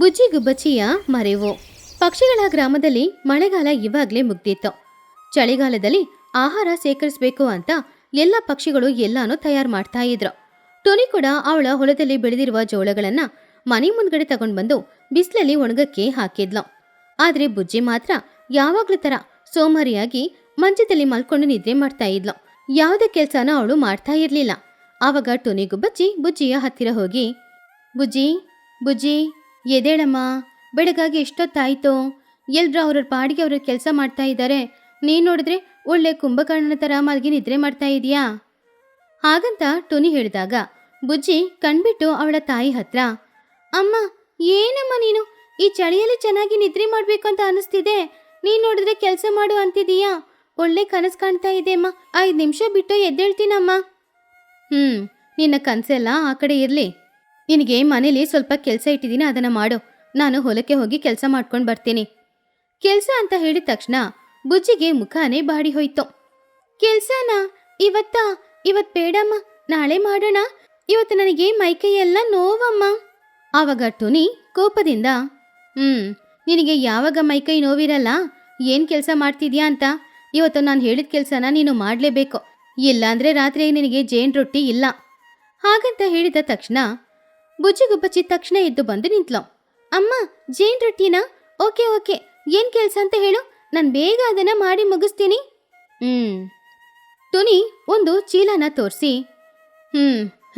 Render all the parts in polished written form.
ಬುಜ್ಜಿ ಗುಬ್ಬಚ್ಚಿಯ ಮರೆವು. ಪಕ್ಷಿಗಳ ಗ್ರಾಮದಲ್ಲಿ ಮಳೆಗಾಲ ಇವಾಗ್ಲೇ ಮುಗ್ದಿತ್ತು. ಚಳಿಗಾಲದಲ್ಲಿ ಆಹಾರ ಸೇಕರಿಸಬೇಕು ಅಂತ ಎಲ್ಲ ಪಕ್ಷಿಗಳು ಎಲ್ಲಾನು ತಯಾರು ಮಾಡ್ತಾ ಇದ್ರು. ಟೊನಿ ಕೂಡ ಅವಳ ಹೊಲದಲ್ಲಿ ಬೆಳೆದಿರುವ ಜೋಳಗಳನ್ನ ಮನೆ ಮುಂದ್ಗಡೆ ತಗೊಂಡ್ ಬಂದು ಬಿಸಿಲಲ್ಲಿ ಒಣಗಕ್ಕೆ ಹಾಕಿದ್ಲು. ಆದ್ರೆ ಬುಜ್ಜಿ ಮಾತ್ರ ಯಾವಾಗ್ಲೂ ತರ ಸೋಮಾರಿಯಾಗಿ ಮಂಚದಲ್ಲಿ ಮಲ್ಕೊಂಡು ನಿದ್ರೆ ಮಾಡ್ತಾ ಇದ್ಲು. ಯಾವುದೇ ಕೆಲ್ಸನ ಅವಳು ಮಾಡ್ತಾ ಇರ್ಲಿಲ್ಲ. ಆವಾಗ ಟೊನಿ ಗುಬ್ಬಚ್ಚಿ ಬುಜ್ಜಿಯ ಹತ್ತಿರ ಹೋಗಿ, ಬುಜ್ಜಿ ಬುಜ್ಜಿ ಎದೇಳಮ್ಮ, ಬೆಳಗಾಗಿ ಎಷ್ಟೊತ್ತಾಯ್ತು, ಎಲ್ರು ಅವ್ರ ಪಾಡಿಗೆ ಅವ್ರ ಕೆಲಸ ಮಾಡ್ತಾ ಇದ್ದಾರೆ, ನೀನ್ ನೋಡಿದ್ರೆ ಒಳ್ಳೆ ಕುಂಭಕರ್ಣನ ತರ ಮಲ್ಗಿ ನಿದ್ರೆ ಮಾಡ್ತಾ ಇದೀಯಾ? ಹಾಗಂತ ಟೊನಿ ಹೇಳಿದಾಗ ಬುಜ್ಜಿ ಕಣ್ಬಿಟ್ಟು ಅವಳ ತಾಯಿ ಹತ್ರ, ಅಮ್ಮ ಏನಮ್ಮ ನೀನು, ಈ ಚಳಿಯಲ್ಲಿ ಚೆನ್ನಾಗಿ ನಿದ್ರೆ ಮಾಡ್ಬೇಕು ಅಂತ ಅನಿಸ್ತಿದೆ, ನೀನ್ ನೋಡಿದ್ರೆ ಕೆಲಸ ಮಾಡು ಅಂತಿದೀಯಾ? ಒಳ್ಳೆ ಕನಸು ಕಾಣ್ತಾ ಇದೆ ಅಮ್ಮ, 5 ನಿಮಿಷ ಬಿಟ್ಟು ಎದ್ದೇಳ್ತೀನಮ್ಮ. ನಿನ್ನ ಕನಸೆಲ್ಲ ಆ ಕಡೆ ಇರ್ಲಿ, ನಿನಗೆ ಮನೇಲಿ ಸ್ವಲ್ಪ ಕೆಲಸ ಇಟ್ಟಿದ್ದೀನಿ, ಅದನ್ನ ಮಾಡು, ನಾನು ಹೊಲಕ್ಕೆ ಹೋಗಿ ಕೆಲಸ ಮಾಡ್ಕೊಂಡು ಬರ್ತೀನಿ. ಕೆಲಸ ಅಂತ ಹೇಳಿದ ತಕ್ಷಣ ಬುಜ್ಜಿಗೆ ಮುಖಾನೇ ಬಾಡಿ ಹೋಯ್ತು. ಕೆಲ್ಸನಾ? ಇವತ್ ಬೇಡಮ್ಮ, ನಾಳೆ ಮಾಡೋಣ, ಇವತ್ತು ನನಗೆ ಮೈಕೈ ಎಲ್ಲ ನೋವಮ್ಮ. ಆವಾಗ ಟೊನಿ ಕೋಪದಿಂದ, ನಿನಗೆ ಯಾವಾಗ ಮೈಕೈ ನೋವಿರಲ್ಲ, ಏನ್ ಕೆಲಸ ಮಾಡ್ತಿದ್ಯಾ ಅಂತ? ಇವತ್ತು ನಾನು ಹೇಳಿದ ಕೆಲಸನ ನೀನು ಮಾಡಲೇಬೇಕು, ಇಲ್ಲಾಂದ್ರೆ ರಾತ್ರಿ ನಿನಗೆ ಜೇನ್ ರೊಟ್ಟಿ ಇಲ್ಲ. ಹಾಗಂತ ಹೇಳಿದ ತಕ್ಷಣ ಬುಜ್ಜಿ ಗುಬ್ಬಚ್ಚಿ ತಕ್ಷಣ ಎದ್ದು ಬಂದು ನಿಂತ್ಲು. ಅಮ್ಮ, ಜೇನ್ ರೊಟ್ಟಿನಾ? ಓಕೆ, ಏನ್ ಕೆಲಸ ಅಂತ ಹೇಳು, ನಾನು ಬೇಗ ಅದನ್ನ ಮಾಡಿ ಮುಗಿಸ್ತೀನಿ. ಟೊನಿ ಒಂದು ಚೀಲನ ತೋರಿಸಿ,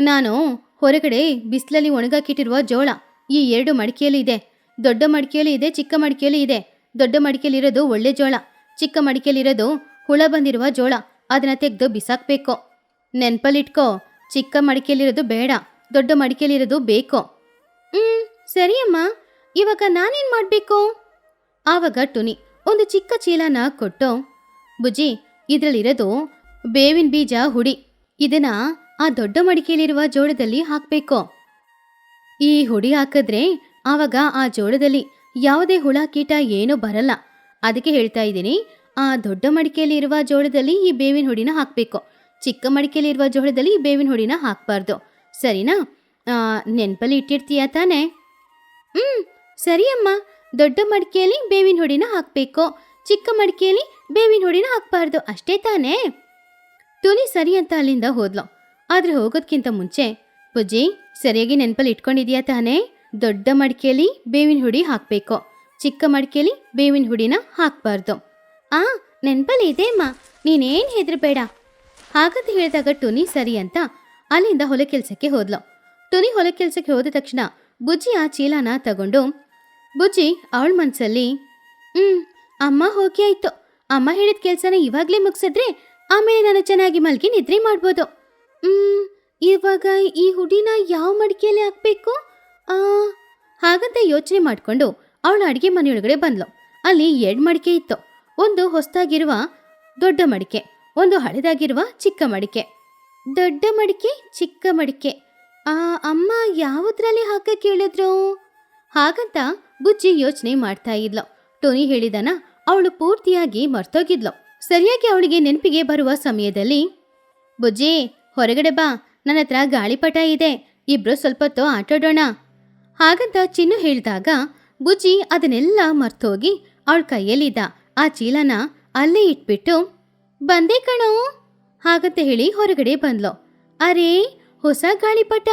ನಾನು ಹೊರಗಡೆ ಬಿಸಿಲಲ್ಲಿ ಒಣಗಾಕಿಟ್ಟಿರುವ ಜೋಳ ಈ 2 ಮಡಿಕೆಯಲ್ಲಿ ಇದೆ. ದೊಡ್ಡ ಮಡಿಕೆಯಲ್ಲಿ ಇದೆ, ಚಿಕ್ಕ ಮಡಿಕೆಯಲ್ಲಿ ಇದೆ. ದೊಡ್ಡ ಮಡಿಕೆಯಲ್ಲಿರೋದು ಒಳ್ಳೆ ಜೋಳ, ಚಿಕ್ಕ ಮಡಿಕೆಯಲ್ಲಿರೋದು ಹುಳ ಬಂದಿರುವ ಜೋಳ. ಅದನ್ನ ತೆಗೆದು ಬಿಸಾಕ್ಬೇಕು. ನೆನ್ಪಲ್ಲಿಟ್ಕೋ, ಚಿಕ್ಕ ಮಡಿಕೆಯಲ್ಲಿರೋದು ಬೇಡ, ದೊಡ್ಡ ಮಡಿಕೆಯಲ್ಲಿರೋದು ಬೇಕು. ಸರಿ ಅಮ್ಮ, ಇವಾಗ ನಾನೇನ್ ಮಾಡ್ಬೇಕು? ಆವಾಗ ಟೊನಿ ಒಂದು ಚಿಕ್ಕ ಚೀಲನ ಕೊಟ್ಟು, ಬುಜ್ಜಿ, ಇದ್ರಲ್ಲಿರೋದು ಬೇವಿನ ಬೀಜ ಹುಡಿ, ಇದನ್ನ ಆ ದೊಡ್ಡ ಮಡಿಕೆಯಲ್ಲಿರುವ ಜೋಳದಲ್ಲಿ ಹಾಕ್ಬೇಕು. ಈ ಹುಡಿ ಹಾಕಿದ್ರೆ ಆವಾಗ ಆ ಜೋಳದಲ್ಲಿ ಯಾವುದೇ ಹುಳ ಕೀಟ ಏನೂ ಬರಲ್ಲ. ಅದಕ್ಕೆ ಹೇಳ್ತಾ ಇದ್ದೀನಿ, ಆ ದೊಡ್ಡ ಮಡಿಕೆಯಲ್ಲಿ ಇರುವ ಜೋಳದಲ್ಲಿ ಈ ಬೇವಿನ ಹುಡಿನ ಹಾಕಬೇಕು, ಚಿಕ್ಕ ಮಡಿಕೆಯಲ್ಲಿ ಇರುವ ಜೋಳದಲ್ಲಿ ಈ ಬೇವಿನ ಹುಡಿನ ಹಾಕಬಾರ್ದು. ಸರಿನಾ? ನೆನಪಲ್ಲಿ ಇಟ್ಟಿರ್ತೀಯ ತಾನೇ? ಸರಿ ಅಮ್ಮ, ದೊಡ್ಡ ಮಡಿಕೆಯಲ್ಲಿ ಬೇವಿನ ಹುಡಿನ ಹಾಕಬೇಕು, ಚಿಕ್ಕ ಮಡಿಕೆಯಲ್ಲಿ ಬೇವಿನ ಹುಡಿನ ಹಾಕಬಾರ್ದು, ಅಷ್ಟೇ ತಾನೇ? ಟೊನಿ ಸರಿ ಅಂತ ಅಲ್ಲಿಂದ ಹೋದ್ಲು. ಆದ್ರೆ ಹೋಗೋದ್ಕಿಂತ ಮುಂಚೆ, ಬುಜ್ಜಿ, ಸರಿಯಾಗಿ ನೆನಪಲ್ಲಿ ಇಟ್ಕೊಂಡಿದ್ಯಾ ತಾನೇ? ದೊಡ್ಡ ಮಡಿಕೆಯಲ್ಲಿ ಬೇವಿನ ಹುಡಿ ಹಾಕಬೇಕು, ಚಿಕ್ಕ ಮಡಿಕೆಯಲ್ಲಿ ಬೇವಿನ ಹುಡಿನ ಹಾಕಬಾರ್ದು. ನೆನಪಲ್ಲಿ ಇದೆ ಅಮ್ಮ, ನೀನೇನು ಹೆದರಬೇಡ. ಹಾಗಂತ ಹೇಳಿದಾಗ ಟೊನಿ ಸರಿ ಅಂತ ಅಲ್ಲಿಂದ ಹೊಲ ಕೆಲಸಕ್ಕೆ ಹೋದ್ಲು. ಟೊನಿ ಹೊಲ ಕೆಲಸಕ್ಕೆ ಹೋದ ತಕ್ಷಣ ಬುಜ್ಜಿ ಆ ಚೀಲನ ತಗೊಂಡು, ಬುಜ್ಜಿ ಅವಳ ಮನ್ಸಲ್ಲಿ, ಅಮ್ಮ ಹೋಗಿ ಆಯ್ತು, ಅಮ್ಮ ಹೇಳಿದ ಕೆಲಸನ ಇವಾಗಲೇ ಮುಗಿಸಿದ್ರೆ ಆಮೇಲೆ ನಾನು ಚೆನ್ನಾಗಿ ಮಲ್ಗಿ ನಿದ್ರೆ ಮಾಡ್ಬೋದು. ಇವಾಗ ಈ ಹುಡಿನ ಯಾವ ಮಡಿಕೆಯಲ್ಲಿ ಹಾಕಬೇಕು? ಹಾಗಂತ ಯೋಚನೆ ಮಾಡಿಕೊಂಡು ಅವಳು ಅಡುಗೆ ಮನೆಯೊಳಗಡೆ ಬಂದ್ಲು. ಅಲ್ಲಿ 2 ಮಡಿಕೆ ಇತ್ತು. ಒಂದು ಹೊಸದಾಗಿರುವ ದೊಡ್ಡ ಮಡಿಕೆ, ಒಂದು ಹಳೆದಾಗಿರುವ ಚಿಕ್ಕ ಮಡಿಕೆ. ದೊಡ್ಡ ಮಡಿಕೆ, ಚಿಕ್ಕ ಮಡಿಕೆ, ಅಮ್ಮ ಯಾವುದ್ರಲ್ಲಿ ಹಾಕಕ್ಕೆ ಹೇಳಿದ್ರು? ಹಾಗಂತ ಬುಜ್ಜಿ ಯೋಚನೆ ಮಾಡ್ತಾ ಇದ್ಲು. ಟೊನಿ ಹೇಳಿದನ ಅವಳು ಪೂರ್ತಿಯಾಗಿ ಮರ್ತೋಗಿದ್ಲು. ಸರಿಯಾಗಿ ಅವಳಿಗೆ ನೆನಪಿಗೆ ಬರುವ ಸಮಯದಲ್ಲಿ, ಬುಜ್ಜಿ ಹೊರಗಡೆ ಬಾ, ನನ್ನ ಹತ್ರ ಗಾಳಿಪಟ ಇದೆ, ಇಬ್ರು ಸ್ವಲ್ಪ ಹೊತ್ತು ಆಟಾಡೋಣ. ಹಾಗಂತ ಚಿನ್ನು ಹೇಳಿದಾಗ ಬುಜ್ಜಿ ಅದನ್ನೆಲ್ಲ ಮರ್ತೋಗಿ ಅವಳ ಕೈಯಲ್ಲಿದ್ದ ಆ ಚೀಲನ ಅಲ್ಲೇ ಇಟ್ಬಿಟ್ಟು, ಬಂದೆ ಕಣೋ ಹಾಗಂತ ಹೇಳಿ ಹೊರಗಡೆ ಬಂದ್ಲು. ಅರೇ, ಹೊಸ ಗಾಳಿಪಟ!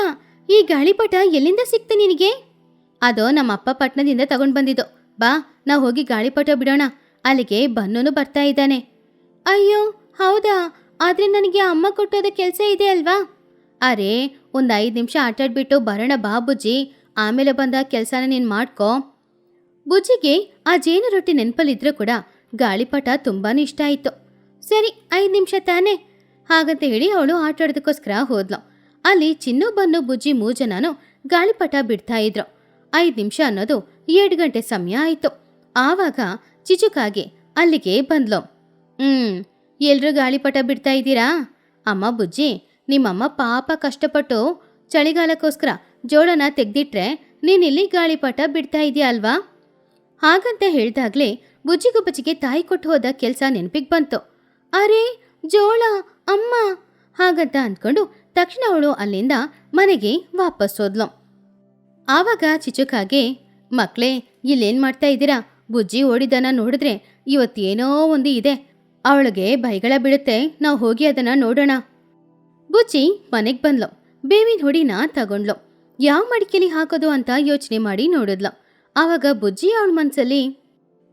ಈ ಗಾಳಿಪಟ ಎಲ್ಲಿಂದ ಸಿಕ್ತು ನಿನಗೆ? ಅದೋ ನಮ್ಮಪ್ಪ ಪಟ್ಟಣದಿಂದ ತಗೊಂಡು ಬಂದಿದ್ದು. ಬಾ, ನಾವು ಹೋಗಿ ಗಾಳಿಪಟ ಬಿಡೋಣ, ಅಲ್ಲಿಗೆ ಬನ್ನೂನು ಬರ್ತಾ ಇದ್ದಾನೆ. ಅಯ್ಯೋ ಹೌದಾ, ಆದ್ರೆ ನನಗೆ ಅಮ್ಮ ಕೊಟ್ಟೋದ ಕೆಲಸ ಇದೆ ಅಲ್ವಾ? ಅರೇ, ಒಂದು 5 ನಿಮಿಷ ಆಟಾಡ್ಬಿಟ್ಟು ಬರೋಣ ಬಾ ಬುಜ್ಜಿ, ಆಮೇಲೆ ಬಂದ ಕೆಲಸನ ನೀನು ಮಾಡ್ಕೋ. ಬುಜ್ಜಿಗೆ ಆ ಜೇನು ರೊಟ್ಟಿ ನೆನಪಲ್ಲಿದ್ರೂ ಕೂಡ ಗಾಳಿಪಟ ತುಂಬಾನೇ ಇಷ್ಟ ಆಯಿತು. ಸರಿ, 5 ನಿಮಿಷ ತಾನೇ ಹಾಗಂತ ಹೇಳಿ ಅವಳು ಆಟಾಡೋದಕ್ಕೋಸ್ಕರ ಹೋದ್ಲು. ಅಲ್ಲಿ ಚಿನ್ನು ಬನ್ನು ಬುಜ್ಜಿ 3 ಜನನು ಗಾಳಿಪಟ ಬಿಡ್ತಾ ಇದ್ರು. 5 ನಿಮಿಷ ಅನ್ನೋದು 2 ಗಂಟೆ ಸಮಯ ಆಯಿತು. ಆವಾಗ ಚಿಚುಕಾಗಿ ಅಲ್ಲಿಗೆ ಬಂದ್ಲು. ಎಲ್ರೂ ಗಾಳಿಪಟ ಬಿಡ್ತಾ ಇದ್ದೀರಾ? ಅಮ್ಮ ಬುಜ್ಜಿ, ನಿಮ್ಮಮ್ಮ ಪಾಪ ಕಷ್ಟಪಟ್ಟು ಚಳಿಗಾಲಕ್ಕೋಸ್ಕರ ಜೋಳನ ತೆಗ್ದಿಟ್ರೆ ನೀನಿಲ್ಲಿ ಗಾಳಿಪಟ ಬಿಡ್ತಾ ಇದೀಯ ಅಲ್ವಾ? ಹಾಗಂತ ಹೇಳ್ದಾಗ್ಲೇ ಬುಜ್ಜಿಗುಬ್ಬಚ್ಚಿಗೆ ತಾಯಿ ಕೊಟ್ಟು ಹೋದ ಕೆಲಸ ನೆನಪಿಗೆ ಬಂತು. ಅರೇ, ಜೋಳ ಅಮ್ಮ ಹಾಗಂತ ಅಂದ್ಕೊಂಡು ತಕ್ಷಣ ಅವಳು ಅಲ್ಲಿಂದ ಮನೆಗೆ ವಾಪಸ್ ಹೋದ್ಲು. ಆವಾಗ ಚಿಚುಕಾಗೆ, ಮಕ್ಳೇ, ಇಲ್ಲೇನ್ ಮಾಡ್ತಾ ಇದ್ದೀರಾ? ಬುಜ್ಜಿ ಓಡಿದನ ನೋಡಿದ್ರೆ ಇವತ್ತೇನೋ ಒಂದು ಇದೆ. ಅವಳಿಗೆ ಬೈಗಳ ಬೀಳುತ್ತೆ. ನಾವು ಹೋಗಿ ಅದನ್ನ ನೋಡೋಣ. ಬುಜ್ಜಿ ಮನೆಗ್ ಬಂದ್ಲು. ಬೇವಿನ ಹುಡಿನ ತಗೊಂಡ್ಲು. ಯಾವ ಮಡಿಕೆಲಿ ಹಾಕೋದು ಅಂತ ಯೋಚನೆ ಮಾಡಿ ನೋಡಿದ್ಲು. ಆವಾಗ ಬುಜ್ಜಿ ಅವಳ ಮನ್ಸಲ್ಲಿ,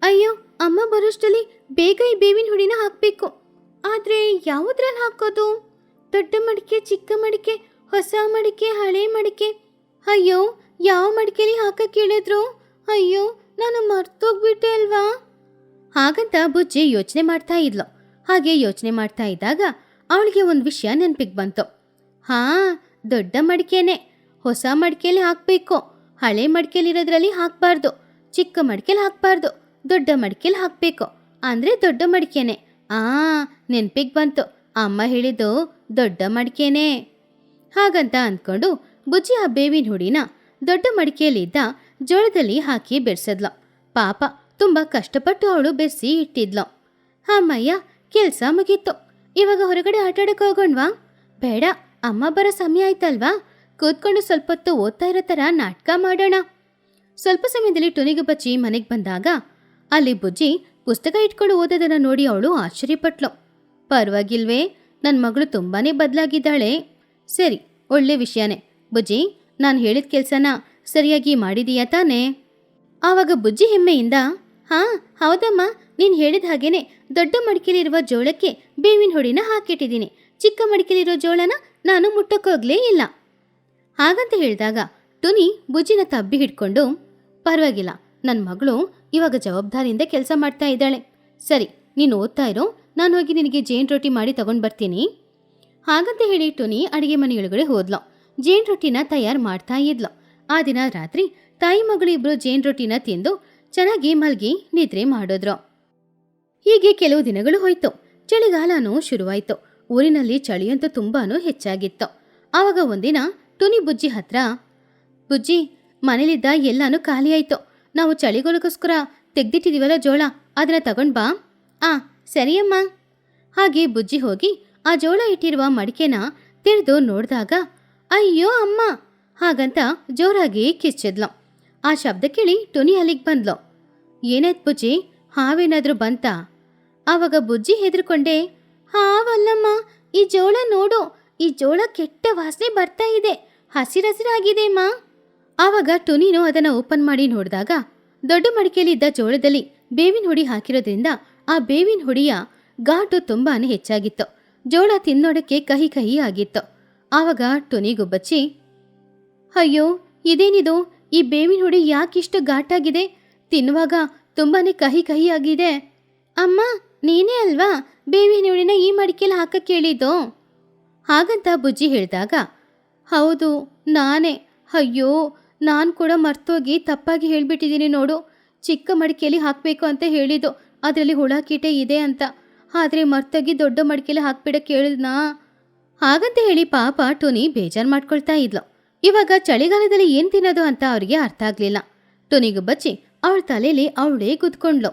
ಅಯ್ಯೋ, ಅಮ್ಮ ಬರೋಷ್ಟರಲ್ಲಿ ಬೇಗ ಈ ಬೇವಿನ ಹುಡಿನ ಹಾಕ್ಬೇಕು. ಆದ್ರೆ ಯಾವುದ್ರಲ್ಲಿ ಹಾಕೋದು? ದೊಡ್ಡ ಮಡಿಕೆ, ಚಿಕ್ಕ ಮಡಿಕೆ, ಹೊಸ ಮಡಿಕೆ, ಹಳೆ ಮಡಿಕೆ. ಅಯ್ಯೋ, ಯಾವ ಮಡಿಕೆಲಿ ಹಾಕಕ್ ಹೇಳಿದ್ರು? ಅಯ್ಯೋ, ನಾನು ಮರ್ತೋಗ್ಬಿಟ್ಟೆ ಅಲ್ವಾ? ಹಾಗಂತ ಬುಜ್ಜಿ ಯೋಚನೆ ಮಾಡ್ತಾ ಇದ್ಲು. ಹಾಗೆ ಯೋಚನೆ ಮಾಡ್ತಾ ಇದ್ದಾಗ ಅವಳಿಗೆ ಒಂದು ವಿಷಯ ನೆನಪಿಗೆ ಬಂತು. ಹಾ, ದೊಡ್ಡ ಮಡಿಕೆನೆ. ಹೊಸ ಮಡಿಕೆಲಿ ಹಾಕ್ಬೇಕು. ಹಳೆ ಮಡಿಕೆಲಿರೋದ್ರಲ್ಲಿ ಹಾಕ್ಬಾರ್ದು. ಚಿಕ್ಕ ಮಡಿಕೆಲಿ ಹಾಕ್ಬಾರ್ದು. ದೊಡ್ಡ ಮಡಿಕೆಲಿ ಹಾಕ್ಬೇಕು. ಅಂದ್ರೆ ದೊಡ್ಡ ಮಡಿಕೆನೆ. ನೆನಪಿಗೆ ಬಂತು. ಅಮ್ಮ ಹೇಳಿದ್ದು ದೊಡ್ಡ ಮಡಿಕೆನೆ. ಹಾಗಂತ ಅಂದ್ಕೊಂಡು ಬುಜ್ಜಿ ಆ ಬೇವಿನ ಹುಡಿನ ದೊಡ್ಡ ಮಡಿಕೆಯಲ್ಲಿದ್ದ ಜೋಳದಲ್ಲಿ ಹಾಕಿ ಬೆರ್ಸದ್ಲು. ಪಾಪ, ತುಂಬಾ ಕಷ್ಟಪಟ್ಟು ಅವಳು ಬೆರ್ಸಿ ಇಟ್ಟಿದ್ಲು. ಅಮ್ಮಯ್ಯ, ಕೆಲ್ಸ ಮುಗೀತು. ಇವಾಗ ಹೊರಗಡೆ ಆಟಾಡಕ್ಕೆ ಹೋಗೋಣವಾ? ಬೇಡ, ಅಮ್ಮ ಬರೋ ಸಮಯ ಆಯ್ತಲ್ವಾ? ಕೂತ್ಕೊಂಡು ಸ್ವಲ್ಪ ಹೊತ್ತು ಓದ್ತಾ ಇರೋ ಥರ ನಾಟಕ ಮಾಡೋಣ. ಸ್ವಲ್ಪ ಸಮಯದಲ್ಲಿ ಟುನಿಗೆ ಬಚ್ಚಿ ಮನೆಗೆ ಬಂದಾಗ ಅಲ್ಲಿ ಬುಜ್ಜಿ ಪುಸ್ತಕ ಇಟ್ಕೊಂಡು ಓದೋದನ್ನ ನೋಡಿ ಅವಳು ಆಶ್ಚರ್ಯಪಟ್ಲು. ಪರವಾಗಿಲ್ವೇ, ನನ್ನ ಮಗಳು ತುಂಬಾನೇ ಬದಲಾಗಿದ್ದಾಳೆ. ಸರಿ, ಒಳ್ಳೆ ವಿಷಯನೇ. ಬುಜ್ಜಿ, ನಾನು ಹೇಳಿದ ಕೆಲಸನ ಸರಿಯಾಗಿ ಮಾಡಿದೀಯಾ ತಾನೇ? ಆವಾಗ ಬುಜ್ಜಿ ಹೆಮ್ಮೆಯಿಂದ, ಹಾ ಹೌದಮ್ಮ, ನೀನು ಹೇಳಿದ ಹಾಗೇನೆ ದೊಡ್ಡ ಮಡಿಕೆಲಿರುವ ಜೋಳಕ್ಕೆ ಬೇವಿನ ಹುಡಿನ ಹಾಕಿಟ್ಟಿದ್ದೀನಿ. ಚಿಕ್ಕ ಮಡಿಕೆಲಿರೋ ಜೋಳನ ನಾನು ಮುಟ್ಟಕ್ಕೋಗ್ಲೇ ಇಲ್ಲ. ಹಾಗಂತ ಹೇಳಿದಾಗ ಟುನಿ ಬುಜ್ಜಿನ ತಬ್ಬಿ ಹಿಡ್ಕೊಂಡು, ಪರವಾಗಿಲ್ಲ, ನನ್ನ ಮಗಳು ಇವಾಗ ಜವಾಬ್ದಾರಿಯಿಂದ ಕೆಲಸ ಮಾಡ್ತಾ ಇದ್ದಾಳೆ. ಸರಿ, ನೀನು ಓದ್ತಾ ಇರೋ, ನಾನು ಹೋಗಿ ನಿನಗೆ ಜೇನು ರೊಟ್ಟಿ ಮಾಡಿ ತಗೊಂಡು ಬರ್ತೀನಿ. ಹಾಗಂತ ಹೇಳಿ ಟುನಿ ಅಡಿಗೆ ಮನೆಯೊಳಗಡೆ ಹೋದ್ಲು. ಜೇನು ರೊಟ್ಟಿನ ತಯಾರು ಮಾಡ್ತಾ ಇದ್ಲು. ಆ ದಿನ ರಾತ್ರಿ ತಾಯಿ ಮಗಳು ಇಬ್ರು ಜೇನು ರೊಟ್ಟಿನ ತಿಂದು ಚೆನ್ನಾಗಿ ಮಲ್ಗಿ ನಿದ್ರೆ ಮಾಡಿದ್ರು. ಹೀಗೆ ಕೆಲವು ದಿನಗಳು ಹೋಯ್ತು. ಚಳಿಗಾಲನೂ ಶುರುವಾಯ್ತು. ಊರಿನಲ್ಲಿ ಚಳಿಯಂತೂ ತುಂಬಾನು ಹೆಚ್ಚಾಗಿತ್ತು. ಆವಾಗ ಒಂದಿನ ಟುನಿ ಬುಜ್ಜಿ ಹತ್ರ, ಬುಜ್ಜಿ, ಮನೇಲಿದ್ದ ಎಲ್ಲಾನು ಖಾಲಿ ಆಯ್ತು. ನಾವು ಚಳಿಗಾಲಕ್ಕೋಸ್ಕರ ತೆಗ್ದಿಟ್ಟಿದೀವಲ್ಲ ಜೋಳ, ಅದನ್ನ ತಗೊಂಡ್ ಬಾ. ಸರಿಯಮ್ಮ. ಹಾಗೆ ಬುಜ್ಜಿ ಹೋಗಿ ಆ ಜೋಳ ಇಟ್ಟಿರುವ ಮಡಿಕೆನ ತೆರೆದು ನೋಡಿದಾಗ, ಅಯ್ಯೋ ಅಮ್ಮ, ಹಾಗಂತ ಜೋರಾಗಿ ಕಿಚ್ಚಿದ್ಲು. ಆ ಶಬ್ದ ಕೇಳಿ ಟುನಿ ಅಲ್ಲಿಗೆ ಬಂದ್ಲು. ಏನಾಯ್ತು ಬುಜ್ಜಿ, ಹಾವೇನಾದ್ರೂ ಬಂತಾ? ಆವಾಗ ಬುಜ್ಜಿ ಹೆದರ್ಕೊಂಡೆ, ಹಾವಲ್ಲಮ್ಮ, ಈ ಜೋಳ ನೋಡು, ಈ ಜೋಳ ಕೆಟ್ಟ ವಾಸನೆ ಬರ್ತಾ ಇದೆ, ಹಸಿರಾಗಿದೆ ಅಮ್ಮ. ಆವಾಗ ಟುನಿನು ಅದನ್ನ ಓಪನ್ ಮಾಡಿ ನೋಡಿದಾಗ ದೊಡ್ಡ ಮಡಿಕೆಯಲ್ಲಿದ್ದ ಜೋಳದಲ್ಲಿ ಬೇವಿನ ಹುಡಿ ಹಾಕಿರೋದ್ರಿಂದ ಆ ಬೇವಿನ ಹುಡಿಯ ಘಾಟು ತುಂಬಾನೇ ಹೆಚ್ಚಾಗಿತ್ತು. ಜೋಳ ತಿನ್ನೋಡಕ್ಕೆ ಕಹಿ ಕಹಿ ಆಗಿತ್ತು. ಆವಾಗ ಟುನಿಗೂ ಬಚ್ಚಿ, ಅಯ್ಯೋ, ಇದೇನಿದು, ಈ ಬೇವಿನ ಹುಡಿ ಯಾಕಿಷ್ಟು ಘಾಟಾಗಿದೆ? ತಿನ್ನುವಾಗ ತುಂಬಾನೇ ಕಹಿ ಕಹಿ ಆಗಿದೆ. ಅಮ್ಮ, ನೀನೇ ಅಲ್ವಾ ಬೇವಿನ ಹುಡಿನ ಈ ಮಡಿಕೆಯಲ್ಲಿ ಹಾಕಕ್ಕೆ ಹೇಳಿದ್ದು? ಹಾಗಂತ ಬುಜ್ಜಿ ಹೇಳಿದಾಗ, ಹೌದು, ನಾನೇ. ಅಯ್ಯೋ, ನಾನು ಕೂಡ ಮರ್ತೋಗಿ ತಪ್ಪಾಗಿ ಹೇಳ್ಬಿಟ್ಟಿದ್ದೀನಿ ನೋಡು. ಚಿಕ್ಕ ಮಡಿಕೆಯಲ್ಲಿ ಹಾಕಬೇಕು ಅಂತ ಹೇಳಿದ್ದು, ಅದರಲ್ಲಿ ಹುಳ ಕೀಟೆ ಇದೆ ಅಂತ. ಆದರೆ ಮರ್ತೋಗಿ ದೊಡ್ಡ ಮಡಿಕೆಯಲ್ಲಿ ಹಾಕ್ಬಿಡಕ್ಕೆ ಹೇಳಿದ್ನಾ? ಹಾಗಂತ ಹೇಳಿ ಪಾಪ ಟುನಿ ಬೇಜಾರು ಮಾಡ್ಕೊಳ್ತಾ ಇದ್ಲು. ಇವಾಗ ಚಳಿಗಾಲದಲ್ಲಿ ಏನು ತಿನ್ನೋದು ಅಂತ ಅವರಿಗೆ ಅರ್ಥ ಆಗಲಿಲ್ಲ. ಟುನಿಗೂ ಬಚ್ಚಿ ಅವಳ ತಲೆಯಲ್ಲಿ ಅವಳೇ ಗುದ್ಕೊಂಡ್ಲು.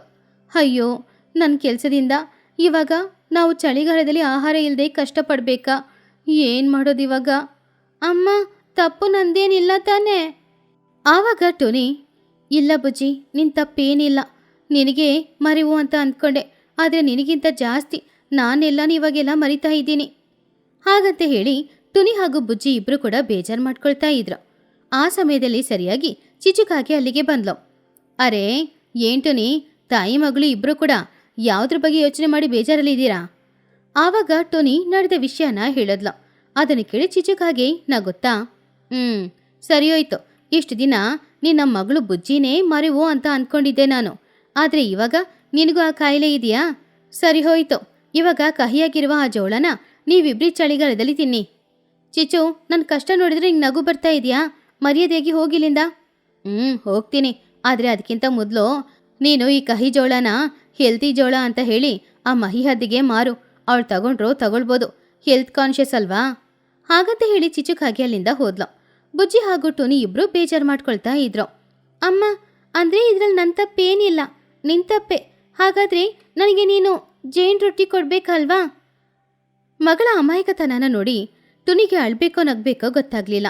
ಅಯ್ಯೋ, ನನ್ನ ಕೆಲಸದಿಂದ ಇವಾಗ ನಾವು ಚಳಿಗಾಲದಲ್ಲಿ ಆಹಾರ ಇಲ್ಲದೆ ಕಷ್ಟಪಡಬೇಕಾ? ಏನು ಮಾಡೋದು ಇವಾಗ? ಅಮ್ಮ, ತಪ್ಪು ನಂದೇನಿಲ್ಲ ತಾನೇ? ಆವಾಗ ಟುನಿ, ಇಲ್ಲ ಬುಜ್ಜಿ, ನಿನ್ನ ತಪ್ಪೇನಿಲ್ಲ. ನಿನಗೆ ಮರಿವು ಅಂತ ಅಂದ್ಕೊಂಡೆ, ಆದರೆ ನಿನಗಿಂತ ಜಾಸ್ತಿ ನಾನೆಲ್ಲನೂ ಇವಾಗೆಲ್ಲ ಮರಿತಾ ಇದ್ದೀನಿ. ಹಾಗಂತ ಹೇಳಿ ಟುನಿ ಹಾಗೂ ಬುಜ್ಜಿ ಇಬ್ರು ಕೂಡ ಬೇಜಾರು ಮಾಡ್ಕೊಳ್ತಾ ಇದ್ರು. ಆ ಸಮಯದಲ್ಲಿ ಸರಿಯಾಗಿ ಚಿಚುಕಾಗೆ ಅಲ್ಲಿಗೆ ಬಂದ್ಲು. ಅರೆ, ಏನ್ ಟುನಿ, ತಾಯಿ ಮಗಳು ಇಬ್ರು ಕೂಡ ಯಾವುದ್ರ ಬಗ್ಗೆ ಯೋಚನೆ ಮಾಡಿ ಬೇಜಾರಲ್ಲಿ ಇದ್ದೀರಾ? ಆವಾಗ ಟುನಿ ನಡೆದ ವಿಷಯನ ಹೇಳಿದ್ಲು. ಅದನ್ನು ಕೇಳಿ ಚಿಚುಕಾಗೆ ನಗುತ್ತಾ, ಸರಿ ಹೋಯ್ತು. ಇಷ್ಟು ದಿನ ನಿನ್ನ ಮಗಳು ಬುಜ್ಜಿನೇ ಮರಿವು ಅಂತ ಅಂದ್ಕೊಂಡಿದ್ದೆ ನಾನು. ಆದರೆ ಇವಾಗ ನಿನಗೂ ಆ ಕಾಯಿಲೆ ಇದೆಯಾ? ಸರಿ ಹೋಯ್ತು. ಇವಾಗ ಕಹಿಯಾಗಿರುವ ಆ ಜೋಳನ ನೀವಿಬ್ರಿ ಚಳಿಗಾಲದಲ್ಲಿ ತಿನ್ನಿ. ಚಿಚು, ನನ್ನ ಕಷ್ಟ ನೋಡಿದ್ರೆ ನಿಂಗೆ ನಗು ಬರ್ತಾ ಇದೆಯಾ? ಮರ್ಯಾದೆಯಾಗಿ ಹೋಗಿಲ್ಲಿಂದ. ಹೋಗ್ತೀನಿ. ಆದರೆ ಅದಕ್ಕಿಂತ ಮೊದಲು ನೀನು ಈ ಕಹಿ ಜೋಳನ ಹೆಲ್ತಿ ಜೋಳ ಅಂತ ಹೇಳಿ ಆ ಮಹಿ ಹದ್ದಿಗೆ ಮಾರು. ಅವಳು ತಗೊಳ್ಬೋದು. ಹೆಲ್ತ್ ಕಾನ್ಷಿಯಸ್ ಅಲ್ವಾ? ಹಾಗಂತ ಹೇಳಿ ಚಿಚುಕಾಗೆ ಅಲ್ಲಿಂದ ಹೋದ್ಲು. ಬುಜ್ಜಿ ಹಾಗೂ ಟುನಿ ಇಬ್ರು ಬೇಜಾರು ಮಾಡ್ಕೊಳ್ತಾ ಇದ್ರು. ಅಮ್ಮ, ಅಂದರೆ ಇದ್ರಲ್ಲಿ ನನ್ನ ತಪ್ಪೇನಿಲ್ಲ, ನಿನ್ನ ತಪ್ಪೆ. ಹಾಗಾದರೆ ನನಗೆ ನೀನು ಜೇನು ರೊಟ್ಟಿ ಕೊಡ್ಬೇಕಲ್ವಾ? ಮಗಳ ಅಮಾಯಕತನನ ನೋಡಿ ಟುನಿಗೆ ಅಳ್ಬೇಕೋ ನಗ್ಬೇಕೋ ಗೊತ್ತಾಗ್ಲಿಲ್ಲ.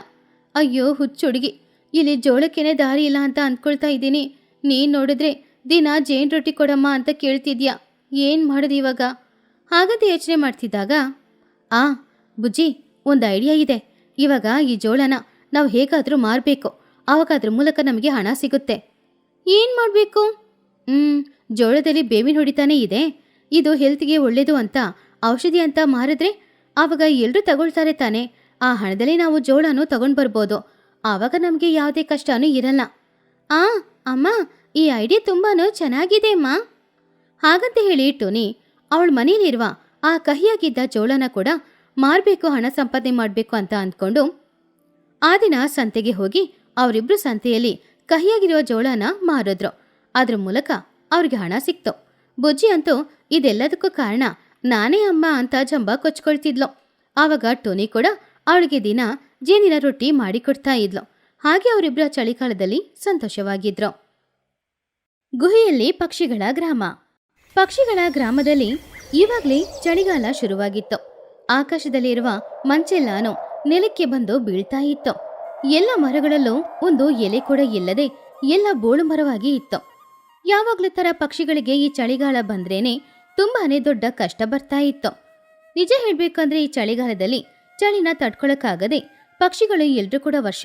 ಅಯ್ಯೋ ಹುಚ್ಚುಡುಗಿ, ಇಲ್ಲಿ ಜೋಳಕ್ಕೇನೆ ದಾರಿ ಇಲ್ಲ ಅಂತ ಅಂದ್ಕೊಳ್ತಾ ಇದ್ದೀನಿ. ನೀನು ನೋಡಿದ್ರೆ ದಿನ ಜೇನು ರೊಟ್ಟಿ ಕೊಡಮ್ಮ ಅಂತ ಕೇಳ್ತಿದ್ಯಾ. ಏನು ಮಾಡೋದು ಇವಾಗ? ಹಾಗಂತ ಯೋಚನೆ ಮಾಡ್ತಿದ್ದಾಗ, ಆ ಬುಜ್ಜಿ, ಒಂದು ಐಡಿಯಾ ಇದೆ. ಇವಾಗ ಈ ಜೋಳನ ನಾವು ಹೇಗಾದರೂ ಮಾರಬೇಕು. ಆವಾಗ ಅದ್ರ ಮೂಲಕ ನಮಗೆ ಹಣ ಸಿಗುತ್ತೆ. ಏನು ಮಾಡಬೇಕು? ಜೋಳದಲ್ಲಿ ಬೇವಿನ ಹೊಡಿತಾನೇ ಇದೆ. ಇದು ಹೆಲ್ತ್ಗೆ ಒಳ್ಳೇದು ಅಂತ ಔಷಧಿ ಅಂತ ಮಾರಿದ್ರೆ ಆವಾಗ ಎಲ್ಲರೂ ತಗೊಳ್ತಾರೆ ತಾನೆ. ಆ ಹಣದಲ್ಲಿ ನಾವು ಜೋಳನೂ ತಗೊಂಡು ಬರ್ಬೋದು. ಆವಾಗ ನಮಗೆ ಯಾವುದೇ ಕಷ್ಟನೂ ಇರಲ್ಲ. ಅಮ್ಮ, ಈ ಐಡಿಯಾ ತುಂಬಾ ಚೆನ್ನಾಗಿದೆ ಅಮ್ಮ. ಹಾಗಂತ ಹೇಳಿ ಟೋನಿ ಅವಳ ಮನೆಯಲ್ಲಿರುವ ಆ ಕಹಿಯಾಗಿದ್ದ ಜೋಳನ ಕೂಡ ಮಾರಬೇಕು, ಹಣ ಸಂಪಾದನೆ ಮಾಡಬೇಕು ಅಂತ ಅಂದ್ಕೊಂಡು ಆ ದಿನ ಸಂತೆಗೆ ಹೋಗಿ ಅವರಿಬ್ರು ಸಂತೆಯಲ್ಲಿ ಕಹಿಯಾಗಿರುವ ಜೋಳನ ಮಾರಿದ್ರು. ಅದ್ರ ಮೂಲಕ ಅವ್ರಿಗೆ ಹಣ ಸಿಕ್ತು. ಬುಜ್ಜಿ ಅಂತೂ ಇದೆಲ್ಲದಕ್ಕೂ ಕಾರಣ ನಾನೇ ಅಮ್ಮ ಅಂತ ಜಂಬ ಕೊಚ್ಕೊಳ್ತಿದ್ಲು. ಆವಾಗ ಟೋನಿ ಕೂಡ ಅವಳಿಗೆ ದಿನ ಜೇನಿನ ರೊಟ್ಟಿ ಮಾಡಿಕೊಡ್ತಾ ಇದ್ಲು. ಹಾಗೆ ಅವರಿಬ್ಬರ ಚಳಿಗಾಲದಲ್ಲಿ ಸಂತೋಷವಾಗಿದ್ರು. ಗುಹೆಯಲ್ಲಿ ಪಕ್ಷಿಗಳ ಗ್ರಾಮ. ಪಕ್ಷಿಗಳ ಗ್ರಾಮದಲ್ಲಿ ಇವಾಗಲೇ ಚಳಿಗಾಲ ಶುರುವಾಗಿತ್ತು. ಆಕಾಶದಲ್ಲಿರುವ ಮಂಚೆಲ್ಲಾನು ನೆಲಕ್ಕೆ ಬಂದು ಬೀಳ್ತಾ ಇತ್ತು. ಎಲ್ಲ ಮರಗಳಲ್ಲೂ ಒಂದು ಎಲೆ ಕೂಡ ಇಲ್ಲದೆ ಎಲ್ಲ ಬೋಳು ಮರವಾಗಿ ಇತ್ತು. ಯಾವಾಗ್ಲೂ ತರ ಪಕ್ಷಿಗಳಿಗೆ ಈ ಚಳಿಗಾಲ ಬಂದ್ರೇನೆ ತುಂಬಾನೇ ದೊಡ್ಡ ಕಷ್ಟ ಬರ್ತಾ ಇತ್ತು. ನಿಜ ಹೇಳ್ಬೇಕಂದ್ರೆ ಈ ಚಳಿಗಾಲದಲ್ಲಿ ಚಳಿನ ತಡ್ಕೊಳಕ್ಕಾಗದೆ ಪಕ್ಷಿಗಳು ಎಲ್ರೂ ಕೂಡ ವರ್ಷ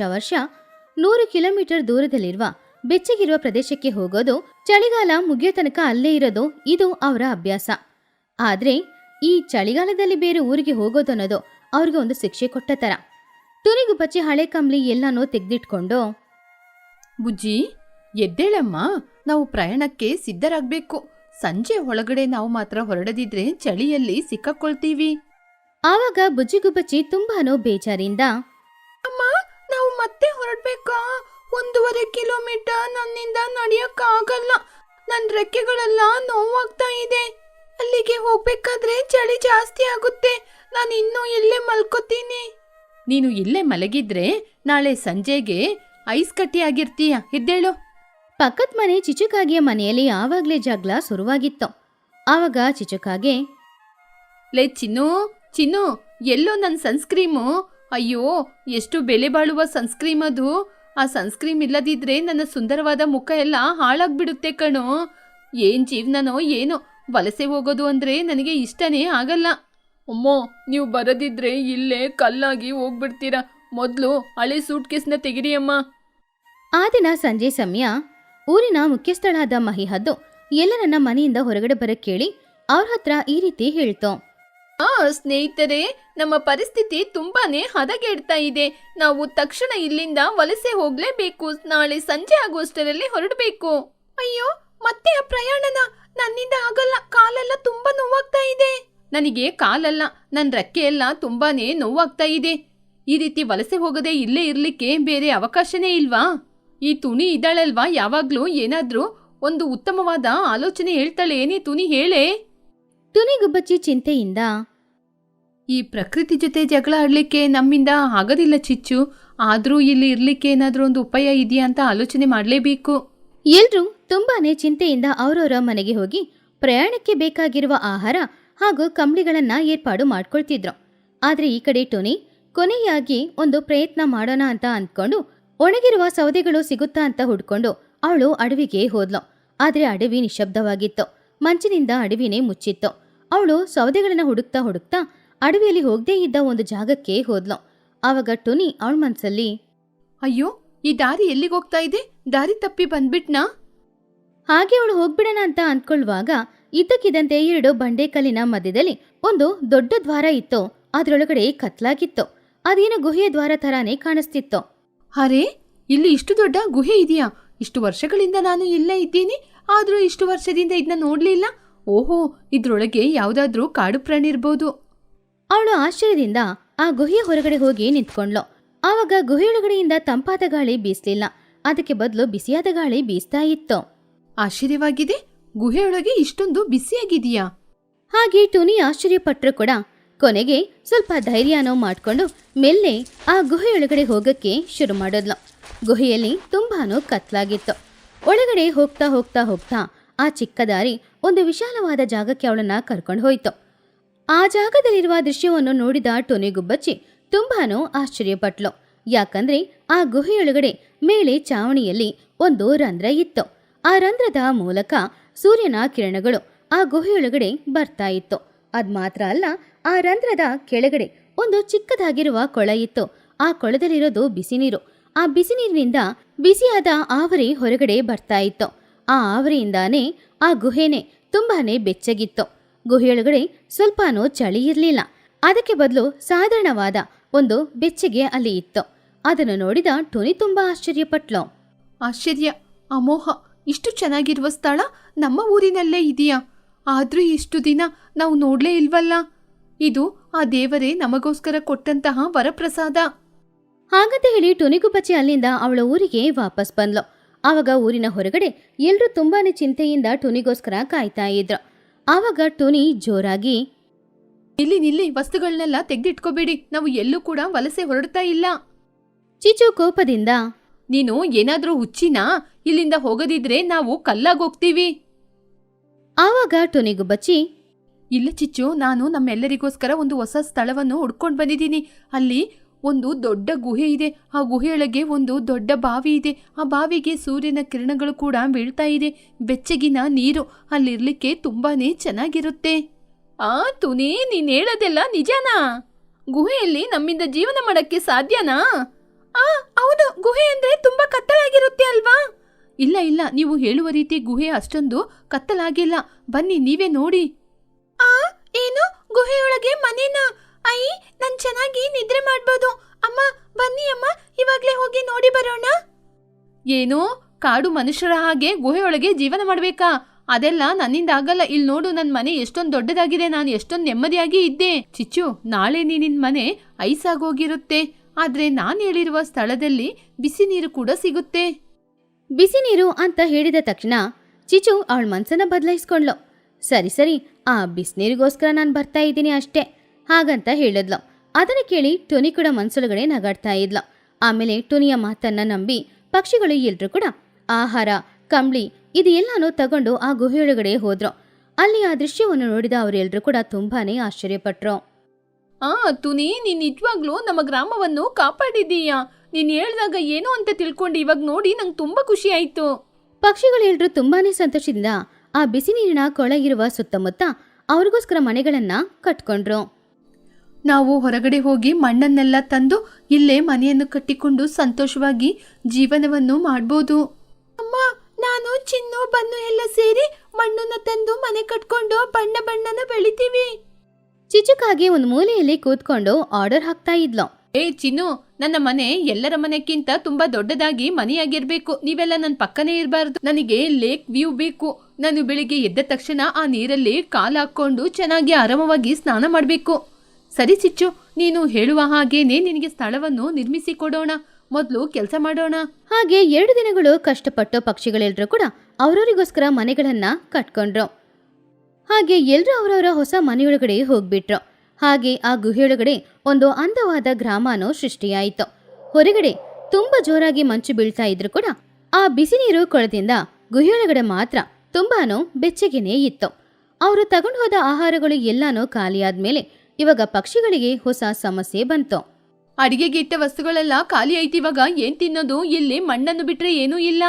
100 ಕಿಲೋಮೀಟರ್ ದೂರದಲ್ಲಿರುವ ಬೆಚ್ಚಗಿರುವ ಪ್ರದೇಶಕ್ಕೆ ಹೋಗೋದು, ಚಳಿಗಾಲ ಮುಗಿಯೋ ತನಕ ಅಲ್ಲೇ ಇರೋದು ಇದು ಅವರ ಅಭ್ಯಾಸ. ಆದ್ರೆ ಈ ಚಳಿಗಾಲದಲ್ಲಿ ಬೇರೆ ಊರಿಗೆ ಹೋಗೋದನ್ನೋದು ಅವ್ರಿಗೆ ಒಂದು ಶಿಕ್ಷೆ ಕೊಟ್ಟ ತರ. ತುನಿಗು ಬಚ್ಚಿ ಹಳೆ ಕಂಬ್ಳಿ ಎಲ್ಲಾನೂ ತೆಗೆದಿಟ್ಕೊಂಡು, ಬುಜ್ಜಿ ಎದ್ದೇಳಮ್ಮ, ನಾವು ಪ್ರಯಾಣಕ್ಕೆ ಸಿದ್ಧರಾಗಬೇಕು. ಸಂಜೆ ಒಳಗಡೆ ನಾವು ಮಾತ್ರ ಹೊರಡದಿದ್ರೆ ಚಳಿಯಲ್ಲಿ ಸಿಕ್ಕಾಕೊಳ್ತೀವಿ. ಆವಾಗ ಬುಜ್ಜಿಗುಬ್ಬಚ್ಚಿ ತುಂಬಾನೋ ಬೇಜಾರಿಂದ, ಅಮ್ಮ, ನಾವು ಮತ್ತೆ ಹೊರಡ್ಬೇಕಾ? 1.5 ಕಿಲೋಮೀಟರ್ ನನ್ನಿಂದ ನಡೆಯಕ್ಕಾಗಲ್ಲ. ನನ್ನ ರೆಕ್ಕೆಗಳೆಲ್ಲ ನೋವಾಗ್ತಾ ಇದೆ. ಅಲ್ಲಿಗೆ ಹೋಗ್ಬೇಕಾದ್ರೆ ಚಳಿ ಜಾಸ್ತಿ ಆಗುತ್ತೆ. ನಾನು ಇನ್ನೂ ಇಲ್ಲೇ ಮಲ್ಕೋತೀನಿ. ನೀನು ಇಲ್ಲೇ ಮಲಗಿದ್ರೆ ನಾಳೆ ಸಂಜೆಗೆ ಐಸ್ ಕಟ್ಟಿ ಆಗಿರ್ತೀಯ. ಎದ್ದೇಳು. ಪಕ್ಕದ ಮನೆ ಚಿಚುಕಾಗಿಯ ಮನೆಯಲ್ಲಿ ಆವಾಗ್ಲೇ ಜಗಳ ಶುರುವಾಗಿತ್ತು. ಆವಾಗ ಚಿಚುಕಾಗೆ, ಲೇ ಚಿನ್ನು, ಎಲ್ಲೋ ನನ್ನ ಸನ್ಸ್ಕ್ರೀಮು? ಅಯ್ಯೋ, ಎಷ್ಟು ಬೆಲೆ ಬಾಳುವ ಸನ್ಸ್ಕ್ರೀಮ್ ಅದು. ಆ ಸನ್ಸ್ಕ್ರೀಮ್ ಇಲ್ಲದಿದ್ರೆ ನನ್ನ ಸುಂದರವಾದ ಮುಖ ಎಲ್ಲ ಹಾಳಾಗ್ಬಿಡುತ್ತೆ ಕಣೋ. ಏನ್ ಜೀವನನೋ ಏನೋ, ವಲಸೆ ಹೋಗೋದು ಅಂದ್ರೆ ನನಗೆ ಇಷ್ಟನೇ ಆಗಲ್ಲ. ಅಮ್ಮೋ, ನೀವು ಬರದಿದ್ರೆ ಇಲ್ಲೇ ಕಲ್ಲಾಗಿ ಹೋಗ್ಬಿಡ್ತೀರಾ. ಮೊದಲು ಹಳೆ ಸೂಟ್ ಕೇಸ್ನ ತೆಗಿರಿ ಅಮ್ಮ. ಆ ದಿನ ಸಂಜೆ ಸಮಯ ಊರಿನ ಮುಖ್ಯಸ್ಥಳಾದ ಮಹಿಹದ್ದು ಎಲ್ಲರನ್ನ ಮನೆಯಿಂದ ಹೊರಗಡೆ ಬರಕ್ ಕೇಳಿ ಅವ್ರ ಹತ್ರ ಈ ರೀತಿ ಹೇಳ್ತು. ಸ್ನೇಹಿತರೆ, ನಮ್ಮ ಪರಿಸ್ಥಿತಿ ತುಂಬಾನೇ ಹದಗೆಡ್ತಾ ಇದೆ. ನಾವು ತಕ್ಷಣ ಇಲ್ಲಿಂದ ವಲಸೆ ಹೋಗ್ಲೇಬೇಕು. ನಾಳೆ ಸಂಜೆ ಆಗುವಷ್ಟರಲ್ಲಿ ಹೊರಡಬೇಕು. ಅಯ್ಯೋ, ಮತ್ತೆ ಆ ಪ್ರಯಾಣನ? ನನ್ನಿಂದ ಆಗಲ್ಲ. ಕಾಲೆಲ್ಲ ತುಂಬಾ ನೋವಾಗ್ತಾ ಇದೆ. ನನಗೆ ಕಾಲಲ್ಲ, ನನ್ನ ರೆಕ್ಕೆ ಎಲ್ಲ ತುಂಬಾನೇ ನೋವಾಗ್ತಾ ಇದೆ. ಈ ರೀತಿ ವಲಸೆ ಹೋಗದೆ ಇಲ್ಲೇ ಇರ್ಲಿಕ್ಕೆ ಬೇರೆ ಅವಕಾಶನೇ ಇಲ್ವಾ? ಈ ತುನಿ ಇದ್ದಾಳಲ್ವಾ, ಯಾವಾಗ್ಲೂ ಏನಾದ್ರೂ ಒಂದು ಉತ್ತಮವಾದ ಆಲೋಚನೆ ಹೇಳ್ತಾಳೆ. ಏನೇ ತುನಿ, ಹೇಳೇ. ತುನಿಗುಬ್ಬಚ್ಚಿ ಚಿಂತೆಯಿಂದ, ಈ ಪ್ರಕೃತಿ ಜೊತೆ ಜಗಳ ಆಡ್ಲಿಕ್ಕೆ ನಮ್ಮಿಂದ ಆಗೋದಿಲ್ಲ ಚಿಚ್ಚು. ಆದ್ರೂ ಇಲ್ಲಿ ಇರ್ಲಿಕ್ಕೆ ಏನಾದ್ರೂ ಒಂದು ಉಪಾಯ ಇದೆಯಾ ಅಂತ ಆಲೋಚನೆ ಮಾಡಲೇಬೇಕು. ಎಲ್ರೂ ತುಂಬಾನೇ ಚಿಂತೆಯಿಂದ ಅವರವರ ಮನೆಗೆ ಹೋಗಿ ಪ್ರಯಾಣಕ್ಕೆ ಬೇಕಾಗಿರುವ ಆಹಾರ ಹಾಗೂ ಕಂಬಳಿಗಳನ್ನ ಏರ್ಪಾಡು ಮಾಡ್ಕೊಳ್ತಿದ್ರು. ಆದ್ರೆ ಈ ಕಡೆ ಟೋನಿ ಕೊನೆಯಾಗಿ ಒಂದು ಪ್ರಯತ್ನ ಮಾಡೋಣ ಅಂತ ಅಂದ್ಕೊಂಡು ಒಣಗಿರುವ ಸೌದೆಗಳು ಸಿಗುತ್ತಾ ಅಂತ ಹುಡ್ಕೊಂಡು ಅವಳು ಅಡವಿಗೆ ಹೋದ್ಲು. ಆದ್ರೆ ಅಡವಿ ನಿಶಬ್ದವಾಗಿತ್ತು. ಮಂಚಿನಿಂದ ಅಡವಿನೇ ಮುಚ್ಚಿತ್ತು. ಅವಳು ಸೌದೆಗಳನ್ನ ಹುಡುಕ್ತಾ ಅಡವಿಯಲ್ಲಿ ಹೋಗದೇ ಇದ್ದ ಒಂದು ಜಾಗಕ್ಕೆ ಹೋದ್ಲು. ಆವಾಗ ಟೋನಿ ಅವಳ ಮನ್ಸಲ್ಲಿ, ಅಯ್ಯೋ, ಈ ದಾರಿ ಎಲ್ಲಿಗೆ ಹೋಗ್ತಾ ಇದೆ? ದಾರಿ ತಪ್ಪಿ ಬಂದ್ಬಿಟ್ನಾ? ಹಾಗೆ ಅವಳು ಹೋಗ್ಬಿಡೋಣ ಅಂತ ಅಂದ್ಕೊಳ್ಳುವಾಗ ಇದ್ದಕ್ಕಿದ್ದಂತೆ 2 ಬಂಡೆಕಲ್ಲಿನ ಮಧ್ಯದಲ್ಲಿ ಒಂದು ದೊಡ್ಡ ದ್ವಾರ ಇತ್ತು. ಅದ್ರೊಳಗಡೆ ಕತ್ಲಾಗಿತ್ತು. ಅದೇನು ಗುಹೆಯ ದ್ವಾರ ತರಾನೇ ಕಾಣಿಸ್ತಿತ್ತು. ಅರೆ, ಇಲ್ಲಿ ಇಷ್ಟು ದೊಡ್ಡ ಗುಹೆ ಇದೆಯಾ? ಇಷ್ಟು ವರ್ಷಗಳಿಂದ ನಾನು ಇಲ್ಲೇ ಇದ್ದೀನಿ, ಆದ್ರೂ ಇಷ್ಟು ವರ್ಷದಿಂದ ಇದನ್ನ ನೋಡ್ಲಿಲ್ಲ. ಓಹೋ, ಇದ್ರೊಳಗೆ ಯಾವ್ದಾದ್ರೂ ಕಾಡು ಪ್ರಾಣಿ ಇರ್ಬೋದು. ಅವಳು ಆಶ್ಚರ್ಯದಿಂದ ಆ ಗುಹೆಯ ಹೊರಗಡೆ ಹೋಗಿ ನಿಂತ್ಕೊಂಡ್ಲು. ಆವಾಗ ಗುಹೆಯೊಳಗಡೆಯಿಂದ ತಂಪಾದ ಗಾಳಿ ಬೀಸ್ಲಿಲ್ಲ. ಅದಕ್ಕೆ ಬದಲು ಬಿಸಿಯಾದ ಗಾಳಿ ಬೀಸ್ತಾ ಇತ್ತು. ಆಶ್ಚರ್ಯವಾಗಿದೆ, ಗುಹೆಯೊಳಗೆ ಇಷ್ಟೊಂದು ಬಿಸಿಯಾಗಿದೆಯಾ? ಹಾಗೆ ಟೋನಿ ಆಶ್ಚರ್ಯಪಟ್ಟರು ಕೂಡ ಕೊನೆಗೆ ಸ್ವಲ್ಪ ಧೈರ್ಯನೋ ಮಾಡ್ಕೊಂಡು ಮೆಲ್ಲೆ ಆ ಗುಹೆಯೊಳಗಡೆ ಹೋಗಕ್ಕೆ ಶುರು ಮಾಡಿದ್ಲು. ಗುಹೆಯಲ್ಲಿ ತುಂಬಾನು ಕತ್ಲಾಗಿತ್ತು. ಒಳಗಡೆ ಹೋಗ್ತಾ ಆ ಚಿಕ್ಕ ದಾರಿ ಒಂದು ವಿಶಾಲವಾದ ಜಾಗಕ್ಕೆ ಅವಳನ್ನ ಕರ್ಕೊಂಡು ಹೋಯ್ತು. ಆ ಜಾಗದಲ್ಲಿರುವ ದೃಶ್ಯವನ್ನು ನೋಡಿದ ಟೋನಿಗುಬ್ಬಚ್ಚಿ ತುಂಬಾನು ಆಶ್ಚರ್ಯಪಟ್ಲು. ಯಾಕಂದ್ರೆ ಆ ಗುಹೆಯೊಳಗಡೆ ಮೇಲೆ ಚಾವಣಿಯಲ್ಲಿ ಒಂದು ರಂಧ್ರ ಇತ್ತು. ಆ ರಂಧ್ರದ ಮೂಲಕ ಸೂರ್ಯನ ಕಿರಣಗಳು ಆ ಗುಹೆಯೊಳಗಡೆ ಬರ್ತಾ ಇತ್ತು. ಅದ್ ಮಾತ್ರ ಅಲ್ಲ, ಆ ರಂಧ್ರದ ಕೆಳಗಡೆ ಒಂದು ಚಿಕ್ಕದಾಗಿರುವ ಕೊಳ ಇತ್ತು. ಆ ಕೊಳದಲ್ಲಿರೋದು ಬಿಸಿ ನೀರು. ಆ ಬಿಸಿ ನೀರಿನಿಂದ ಬಿಸಿಯಾದ ಆವರಿ ಹೊರಗಡೆ ಬರ್ತಾ ಇತ್ತು. ಆ ಆವರಿಯಿಂದಾನೇ ಆ ಗುಹೆನೆ ತುಂಬಾನೇ ಬೆಚ್ಚಗಿತ್ತು. ಗುಹೆಯೊಳಗಡೆ ಸ್ವಲ್ಪನೂ ಚಳಿ ಇರಲಿಲ್ಲ. ಅದಕ್ಕೆ ಬದಲು ಸಾಧಾರಣವಾದ ಒಂದು ಬೆಚ್ಚಗೆ ಅಲ್ಲಿ ಇತ್ತು. ಅದನ್ನು ನೋಡಿದ ಟುನಿ ತುಂಬಾ ಆಶ್ಚರ್ಯಪಟ್ಲು. ಆಶ್ಚರ್ಯ, ಅಮೋಹ, ಇಷ್ಟು ಚೆನ್ನಾಗಿರುವ ಸ್ಥಳ ನಮ್ಮ ಊರಿನಲ್ಲೇ ಇದೆಯಾ? ಆದ್ರೂ ಇಷ್ಟು ದಿನ ನಾವು ನೋಡ್ಲೇ ಇಲ್ವಲ್ಲ. ಇದು ಆ ದೇವರೇ ನಮಗೋಸ್ಕರ ಕೊಟ್ಟಂತಹ ವರಪ್ರಸಾದ. ಹಾಗಂತ ಹೇಳಿ ಟುನಿಗೂ ಬಚ್ಚಿ ಅಲ್ಲಿಂದ ಅವಳ ಊರಿಗೆ ವಾಪಸ್ ಬಂದ್ಲು. ಆವಾಗ ಊರಿನ ಹೊರಗಡೆ ಎಲ್ರೂ ತುಂಬಾನೇ ಚಿಂತೆಯಿಂದ ಟುನಿಗೋಸ್ಕರ ಕಾಯ್ತಾ ಇದ್ರು. ಆವಾಗ ಟುನಿ ಜೋರಾಗಿ, ನಿಲ್ಲಿ, ವಸ್ತುಗಳನ್ನೆಲ್ಲ ತೆಗೆದಿಟ್ಕೋಬೇಡಿ, ನಾವು ಎಲ್ಲೂ ಕೂಡ ವಲಸೆ ಹೊರಡ್ತಾ ಇಲ್ಲ. ಚಿಚು ಕೋಪದಿಂದ, ನೀನು ಏನಾದ್ರೂ ಹುಚ್ಚಿನಾ? ಇಲ್ಲಿಂದ ಹೋಗದಿದ್ರೆ ನಾವು ಕಲ್ಲಾಗೋಗ್ತೀವಿ. ಆವಾಗ ಟುನಿಗೂ ಬಚ್ಚಿ, ಇಲ್ಲ ಚಿಚ್ಚು, ನಾನು ನಮ್ಮೆಲ್ಲರಿಗೋಸ್ಕರ ಒಂದು ಹೊಸ ಸ್ಥಳವನ್ನು ಹುಡ್ಕೊಂಡು ಬಂದಿದ್ದೀನಿ. ಅಲ್ಲಿ ಒಂದು ದೊಡ್ಡ ಗುಹೆ ಇದೆ. ಆ ಗುಹೆಯೊಳಗೆ ಒಂದು ದೊಡ್ಡ ಬಾವಿ ಇದೆ. ಆ ಬಾವಿಗೆ ಸೂರ್ಯನ ಕಿರಣಗಳು ಕೂಡ ಬೀಳ್ತಾ ಇದೆ. ಬೆಚ್ಚಗಿನ ನೀರು. ಅಲ್ಲಿರ್ಲಿಕ್ಕೆ ತುಂಬಾನೇ ಚೆನ್ನಾಗಿರುತ್ತೆ. ತುನಿ, ನೀನ್ ಹೇಳೋದೆಲ್ಲ ನಿಜನಾ? ಗುಹೆಯಲ್ಲಿ ನಮ್ಮಿಂದ ಜೀವನ ಮಾಡಕ್ಕೆ ಸಾಧ್ಯನಾ? ಹೌದು, ಗುಹೆ ಅಂದ್ರೆ ತುಂಬಾ ಕತ್ತಲಾಗಿರುತ್ತೆ ಅಲ್ವಾ? ಇಲ್ಲ, ನೀವು ಹೇಳುವ ರೀತಿ ಗುಹೆ ಅಷ್ಟೊಂದು ಕತ್ತಲಾಗಿಲ್ಲ. ಬನ್ನಿ, ನೀವೇ ನೋಡಿ. ಏನು, ಗುಹೆಯೊಳಗೆ ಮನೇನಾ? ನಾನ್ ಚೆನ್ನಾಗಿ ನಿದ್ರೆ ಮಾಡ್ಬೋದು. ಅಮ್ಮ, ಬನ್ನಿ ಅಮ್ಮ, ಇವಾಗ್ಲೇ ಹೋಗಿ ನೋಡಿ ಬರೋಣ. ಏನು, ಕಾಡು ಮನುಷ್ಯರ ಹಾಗೆ ಗುಹೆಯೊಳಗೆ ಜೀವನ ಮಾಡ್ಬೇಕಾ? ಅದೆಲ್ಲ ನನ್ನಿಂದ ಆಗಲ್ಲ. ಇಲ್ಲಿ ನೋಡು, ನನ್ನ ಮನೆ ಎಷ್ಟೊಂದು ದೊಡ್ಡದಾಗಿದೆ. ನಾನು ಎಷ್ಟೊಂದು ನೆಮ್ಮದಿಯಾಗಿ ಇದ್ದೆ. ಚಿಚ್ಚು, ನಾಳೆ ನಿನ್ನ ಮನೆ ಐಸಾಗೋಗಿರುತ್ತೆ. ಆದ್ರೆ ನಾನು ಹೇಳಿರುವ ಸ್ಥಳದಲ್ಲಿ ಬಿಸಿ ನೀರು ಕೂಡ ಸಿಗುತ್ತೆ. ಬಿಸಿ ನೀರು ಅಂತ ಹೇಳಿದ ತಕ್ಷಣ ಚಿಚು ಅವಳ ಮನ್ಸನ್ನ ಬದಲಾಯಿಸ್ಕೊಂಡ್ಲು. ಸರಿ, ಆ ಬಿಸಿನೀರಿಗೋಸ್ಕರ ನಾನು ಬರ್ತಾ ಇದ್ದೀನಿ ಅಷ್ಟೇ, ಹಾಗಂತ ಹೇಳಿದ್ಲು. ಅದನ್ನ ಕೇಳಿ ಟುನಿ ಕೂಡ ಮನ್ಸೊಳಗಡೆ ನಗಾಡ್ತಾ ಇದ್ಲು. ಆಮೇಲೆ ಟುನಿಯ ಮಾತನ್ನ ನಂಬಿ ಪಕ್ಷಿಗಳು ಎಲ್ರೂ ಕೂಡ ಆಹಾರ, ಕಂಬಳಿ ಇದು ಎಲ್ಲಾನು ತಗೊಂಡು ಆ ಗುಹೆಯೊಳಗಡೆ ಹೋದ್ರು. ಅಲ್ಲಿ ಆ ದೃಶ್ಯವನ್ನು ನೋಡಿದ ಅವರೆಲ್ಲರೂ ಕೂಡ ತುಂಬಾನೇ ಆಶ್ಚರ್ಯಪಟ್ರು. ತುನಿ, ನೀನ್ ನಿಜವಾಗ್ಲೂ ನಮ್ಮ ಗ್ರಾಮವನ್ನು ಕಾಪಾಡಿದೀಯಾ? ನೀನ್ ಹೇಳ್ದಾಗ ಏನೋ ಅಂತ ತಿಳ್ಕೊಂಡು ಇವಾಗ ನೋಡಿ ನಂಗೆ ತುಂಬಾ ಖುಷಿ ಆಯ್ತು. ಪಕ್ಷಿಗಳೆಲ್ಲರೂ ತುಂಬಾನೇ ಸಂತೋಷದಿಂದ ಆ ಬಿಸಿ ನೀರಿನ ಕೊಳ ಇರುವ ಸುತ್ತಮುತ್ತ ಅವ್ರಿಗೋಸ್ಕರ ಮನೆಗಳನ್ನ ಕಟ್ಕೊಂಡ್ರು. ನಾವು ಹೊರಗಡೆ ಹೋಗಿ ಮಣ್ಣನ್ನೆಲ್ಲ ತಂದು ಇಲ್ಲೇ ಮನೆಯನ್ನು ಕಟ್ಟಿಕೊಂಡು ಸಂತೋಷವಾಗಿ ಜೀವನವನ್ನು ಮಾಡ್ಬೋದು. ಅಮ್ಮ, ನಾನು ಚಿನ್ನು ಬನ್ನು ಎಲ್ಲ ಸೇರಿ ಮಣ್ಣನ್ನ ತಂದು ಮನೆ ಕಟ್ಕೊಂಡು ಬಣ್ಣನ ಬೆಳಿತೀವಿ. ಚಿಚುಕಾಗಿ ಒಂದು ಮೂಲೆಯಲ್ಲಿ ಕೂತ್ಕೊಂಡು ಆರ್ಡರ್ ಹಾಕ್ತಾ ಇದ್ಲು. ಚಿನ್ನು, ನನ್ನ ಮನೆ ಎಲ್ಲರ ಮನೆಕ್ಕಿಂತ ತುಂಬಾ ದೊಡ್ಡದಾಗಿ ಮನೆಯಾಗಿರ್ಬೇಕು. ನೀವೆಲ್ಲ ನನ್ನ ಪಕ್ಕನೇ ಇರಬಾರ್ದು. ನನಗೆ ಲೇಕ್ ವ್ಯೂ ಬೇಕು. ನಾನು ಬೆಳಿಗ್ಗೆ ಎದ್ದ ತಕ್ಷಣ ಆ ನೀರಲ್ಲಿ ಕಾಲು ಹಾಕೊಂಡು ಚೆನ್ನಾಗಿ ಆರಾಮವಾಗಿ ಸ್ನಾನ ಮಾಡಬೇಕು. ಸರಿ ಚಿಚ್ಚು, ನೀನು ಹೇಳುವ ಹಾಗೇನೆ ನಿನಗೆ ಸ್ಥಳವನ್ನು ನಿರ್ಮಿಸಿ ಕೊಡೋಣ. ಮೊದಲು ಕೆಲಸ ಮಾಡೋಣ. ಹಾಗೆ 2 ದಿನಗಳು ಕಷ್ಟಪಟ್ಟು ಪಕ್ಷಿಗಳೆಲ್ಲರೂ ಕೂಡ ಅವರವರಿಗೋಸ್ಕರ ಮನೆಗಳನ್ನ ಕಟ್ಕೊಂಡ್ರು. ಹಾಗೆ ಎಲ್ರೂ ಅವರವರ ಹೊಸ ಮನೆಯೊಳಗಡೆ ಹೋಗ್ಬಿಟ್ರು. ಹಾಗೆ ಆ ಗುಹೆಯೊಳಗಡೆ ಒಂದು ಅಂದವಾದ ಗ್ರಾಮನೂ ಸೃಷ್ಟಿಯಾಯಿತು. ಹೊರಗಡೆ ತುಂಬಾ ಜೋರಾಗಿ ಮಂಚು ಬೀಳ್ತಾ ಇದ್ರು ಕೂಡ ಆ ಬಿಸಿ ನೀರು ಕೊಳದಿಂದ ಗುಹೆಯೊಳಗಡೆ ಮಾತ್ರ ತುಂಬಾನು ಬೆಚ್ಚಗೆನೇ ಇತ್ತು. ಅವರು ತಗೊಂಡು ಹೋದ ಆಹಾರಗಳು ಎಲ್ಲಾನು ಖಾಲಿಯಾದ್ಮೇಲೆ ಇವಾಗ ಪಕ್ಷಿಗಳಿಗೆ ಹೊಸ ಸಮಸ್ಯೆ ಬಂತು. ಅಡಿಗೆಗೆ ಇಟ್ಟ ವಸ್ತುಗಳೆಲ್ಲ ಖಾಲಿ ಐತಿ. ಇವಾಗ ಏನ್ ತಿನ್ನೋದು? ಇಲ್ಲಿ ಮಣ್ಣನ್ನು ಬಿಟ್ರೆ ಏನೂ ಇಲ್ಲ.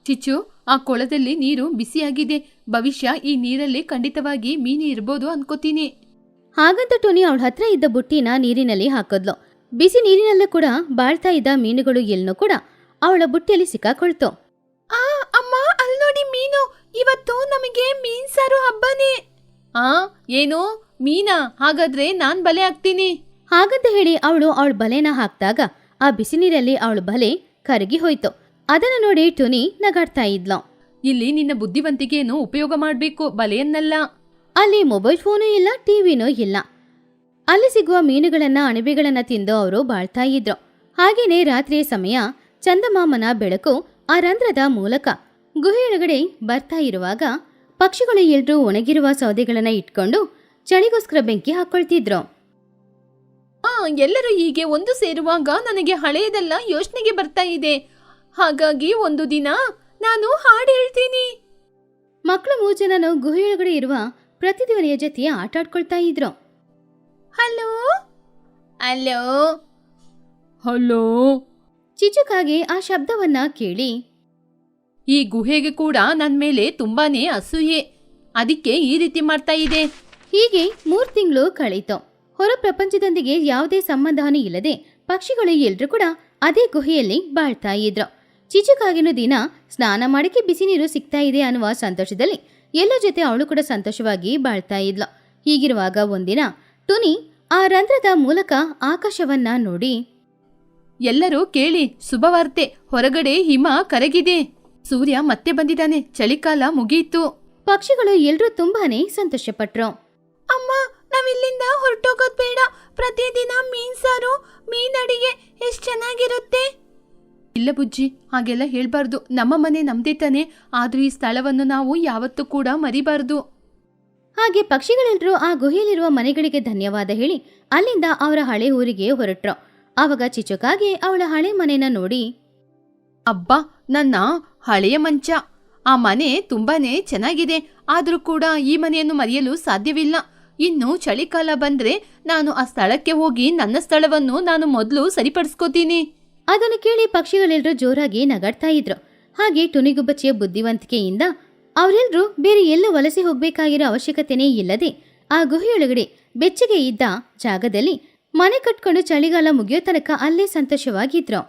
ಚಿಚ್ಚು, ಆ ಕೊಳದಲ್ಲಿ ನೀರು ಬಿಸಿಯಾಗಿದೆ. ಭವಿಷ್ಯ ಈ ನೀರಲ್ಲಿ ಖಂಡಿತವಾಗಿ ಮೀನು ಇರ್ಬೋದು ಅನ್ಕೋತೀನಿ. ಹಾಗಂತ ಟೋನಿ ಅವಳ ಹತ್ರ ಇದ್ದ ಬುಟ್ಟಿನ ನೀರಿನಲ್ಲಿ ಹಾಕಿದ್ಲು. ಬಿಸಿ ನೀರಿನಲ್ಲೂ ಕೂಡ ಬಾಳ್ತಾ ಇದ್ದ ಮೀನುಗಳು ಎಲ್ಲನೂ ಕೂಡ ಅವಳ ಬುಟ್ಟಿಯಲ್ಲಿ ಸಿಕ್ಕಾಕೊಳ್ತು. ಅಮ್ಮ, ಅಲ್ಲಿ ನೋಡಿ ಮೀನು. ಇವತ್ತು ನಮಗೆ ಮೀನ್ ಸಾರು ಹಬ್ಬನೇ. ಏನು ಮೀನಾ? ಹಾಗಾದ್ರೆ ನಾನ್ ಬಲೆ ಹಾಕ್ತೀನಿ. ಹಾಗಂತ ಹೇಳಿ ಅವಳು ಅವಳ ಬಲೆನ ಹಾಕ್ದಾಗ ಆ ಬಿಸಿ ನೀರಲ್ಲಿ ಅವಳ ಬಲೆ ಕರಗಿ ಹೋಯ್ತು. ಅದನ್ನ ನೋಡಿ ಟುನಿ ನಗಾಡ್ತಾ ಇದ್ಲು. ಇಲ್ಲಿ ನಿನ್ನ ಬುದ್ಧಿವಂತಿಕೆಯನ್ನು ಉಪಯೋಗ ಮಾಡ್ಬೇಕು, ಬಲೆಯನ್ನಲ್ಲ. ಅಲ್ಲಿ ಮೊಬೈಲ್ ಫೋನು ಇಲ್ಲ, ಟಿವಿನೂ ಇಲ್ಲ. ಅಲ್ಲಿ ಸಿಗುವ ಮೀನುಗಳನ್ನ, ಅಣಬೆಗಳನ್ನ ತಿಂದು ಅವರು ಬಾಳ್ತಾ ಇದ್ರು. ಹಾಗೇನೆ ರಾತ್ರಿಯ ಸಮಯ ಚಂದಮಾಮನ ಬೆಳಕು ಆ ರಂಧ್ರದ ಮೂಲಕ ಗುಹೆಯೊಳಗಡೆ ಬರ್ತಾ ಇರುವಾಗ ಪಕ್ಷಿಗಳು ಎಲ್ರೂ ಒಣಗಿರುವ ಸೌದೆಗಳನ್ನ ಇಟ್ಕೊಂಡು ಚಳಿಗೋಸ್ಕರ ಬೆಂಕಿ ಹಾಕೊಳ್ತಿದ್ರು. ಎಲ್ಲರೂ ಹೀಗೆ ಒಂದು ಸೇರುವಾಗ ನನಗೆ ಹಳೆಯದೆಲ್ಲ ಯೋಚನೆಗೆ ಬರ್ತಾ ಇದೆ. ಹಾಗಾಗಿ ಒಂದು ದಿನ ನಾನು ಹಾಡು ಹೇಳ್ತೀನಿ. ಮಕ್ಕಳು 3 ಜನನು ಗುಹೆಯೊಳಗಡೆ ಇರುವ ಪ್ರತಿಧ್ವನಿಯ ಜೊತೆ ಆಟ ಆಡ್ಕೊಳ್ತಾ ಇದ್ರು. ಹಲೋ ಹಲೋ ಹಲೋ ಚಿಚುಕಾಗೆ ಆ ಶಬ್ದವನ್ನ ಕೇಳಿ, ಈ ಗುಹೆಗೆ ಕೂಡ ನನ್ ಮೇಲೆ ತುಂಬಾನೇ ಅಸೂಯೆ, ಅದಕ್ಕೆ ಈ ರೀತಿ ಮಾಡ್ತಾ ಇದೆ. ಹೀಗೆ 3 ತಿಂಗಳು ಕಳೀತು. ಹೊರ ಪ್ರಪಂಚದೊಂದಿಗೆ ಯಾವುದೇ ಸಂಬಂಧನೂ ಇಲ್ಲದೆ ಪಕ್ಷಿಗಳು ಎಲ್ರೂ ಕೂಡ ಅದೇ ಗುಹೆಯಲ್ಲಿ ಬಾಳ್ತಾ ಇದ್ರು. ಚಿಚುಕಾಗಿನ ದಿನ ಸ್ನಾನ ಮಾಡಕ್ಕೆ ಬಿಸಿ ನೀರು ಸಿಗ್ತಾ ಇದೆ ಅನ್ನುವ ಸಂತೋಷದಲ್ಲಿ ಎಲ್ಲ ಜೊತೆ ಅವಳು ಕೂಡ ಸಂತೋಷವಾಗಿ ಬಾಳ್ತಾ ಇದ್ಲು. ಹೀಗಿರುವಾಗ ಒಂದಿನ ಟುನಿ ಆ ರಂಧ್ರದ ಮೂಲಕ ಆಕಾಶವನ್ನ ನೋಡಿ, ಎಲ್ಲರೂ ಕೇಳಿ, ಶುಭವಾರ್ತೆ, ಹೊರಗಡೆ ಹಿಮ ಕರಗಿದೆ, ಸೂರ್ಯ ಮತ್ತೆ ಬಂದಿದ್ದಾನೆ, ಚಳಿಗಾಲ ಮುಗಿಯಿತು. ಪಕ್ಷಿಗಳು ಎಲ್ರೂ ತುಂಬಾನೇ ಸಂತೋಷಪಟ್ರು. ಅಮ್ಮ, ನಾವಿಲ್ಲಿಂದ ಹೊರಟೋಗೋದ್ ಬೇಡ, ಪ್ರತಿದಿನ ಮೀನ್ ಸಾರು, ಮೀನ್ ಅಡಿಗೆ ಎಷ್ಟ್ ಚೆನ್ನಾಗಿರುತ್ತೆ. ಇಲ್ಲ ಬುಜ್ಜಿ, ಹಾಗೆಲ್ಲ ಹೇಳ್ಬಾರ್ದು. ನಮ್ಮ ಮನೆ ನಮ್ದೇ ತಾನೆ, ಆದ್ರೂ ಈ ಸ್ಥಳವನ್ನು ನಾವು ಯಾವತ್ತೂ ಕೂಡ ಮರಿಬಾರ್ದು. ಹಾಗೆ ಪಕ್ಷಿಗಳೆಲ್ಲರೂ ಆ ಗುಹೆಯಲ್ಲಿರುವ ಮನೆಗಳಿಗೆ ಧನ್ಯವಾದ ಹೇಳಿ ಅಲ್ಲಿಂದ ಅವರ ಹಳೆ ಊರಿಗೆ ಹೊರಟ್ರು. ಆವಾಗ ಚಿಚುಕಾಗೆ ಅವಳ ಹಳೆ ಮನೆನ ನೋಡಿ, ಅಬ್ಬಾ, ನನ್ನ ಹಳೆಯ ಮಂಚ, ಆ ಮನೆ ತುಂಬಾನೇ ಚೆನ್ನಾಗಿದೆ, ಆದ್ರೂ ಕೂಡ ಈ ಮನೆಯನ್ನು ಮರೆಯಲು ಸಾಧ್ಯವಿಲ್ಲ. ಇನ್ನು ಚಳಿಗಾಲ ಬಂದ್ರೆ ನಾನು ಆ ಸ್ಥಳಕ್ಕೆ ಹೋಗಿ ನನ್ನ ಸ್ಥಳವನ್ನು ನಾನು ಮೊದಲು ಸರಿಪಡಿಸ್ಕೋತೀನಿ. ಅದನ್ನು ಕೇಳಿ ಪಕ್ಷಿಗಳೆಲ್ಲರೂ ಜೋರಾಗಿ ನಗಾಡ್ತಾ ಇದ್ರು. ಹಾಗೆ ಟುನಿಗುಬ್ಬಚ್ಚಿಯ ಬುದ್ಧಿವಂತಿಕೆಯಿಂದ ಅವರೆಲ್ಲರೂ ಬೇರೆ ಎಲ್ಲೂ ವಲಸೆ ಹೋಗ್ಬೇಕಾಗಿರೋ ಅವಶ್ಯಕತೆನೇ ಇಲ್ಲದೆ ಆ ಗುಹೆಯೊಳಗಡೆ ಬೆಚ್ಚಗೆ ಇದ್ದ ಜಾಗದಲ್ಲಿ ಮನೆ ಕಟ್ಕೊಂಡು ಚಳಿಗಾಲ ಮುಗಿಯೋ ತನಕ ಅಲ್ಲೇ ಸಂತೋಷವಾಗಿದ್ರು.